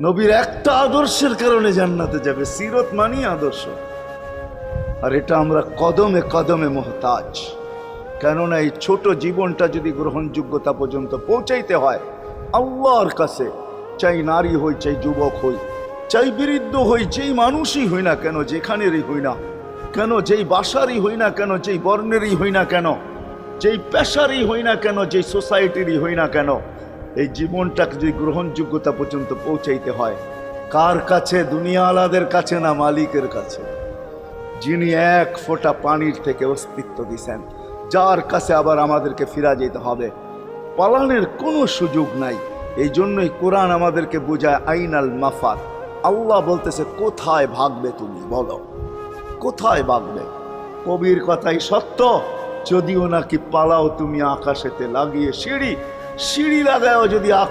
নবীর একটা আদর্শের কারণে জান্নাতে যাবে। সিরত মানি আদর্শ। আর এটা আমরা কদমে কদমে মুহতাজ। কেননা এই ছোট জীবনটা যদি গ্রহণযোগ্যতা পর্যন্ত পৌঁছাইতে হয় আল্লাহর কাছে, চাই নারী হই, চাই যুবক হই, চাই বৃদ্ধ হই, যেই মানুষই হই না কেন, যেখানেরই হই না কেন, যেই বাসারই হই না কেন, যেই বর্ণেরই হই না কেন, যেই পেশারই হই না কেন, যেই সোসাইটিরই হই না কেন, এই জীবনটাকে যদি গ্রহণযোগ্যতা পর্যন্ত পৌঁছাইতে হয় কার কাছে? দুনিয়া আলাদের কাছে না, মালিকের কাছে, যিনি এক ফোঁটা পানির থেকে অস্তিত্ব দিছেন, যার কাছে আবার আমাদেরকে ফিরা যেতে হবে। পালানের কোনো সুযোগ নাই। এই জন্যই কোরআন আমাদেরকে বোঝায় আইনাল মাফার। আল্লাহ বলতেছে কোথায় ভাগবে তুমি, বলো কোথায় ভাগবে? কবির কথাই সত্য, যদিও নাকি পালাও তুমি আকাশেতে লাগিয়ে সিঁড়ি, সিঁড়ি লাগাও যদি আকাশ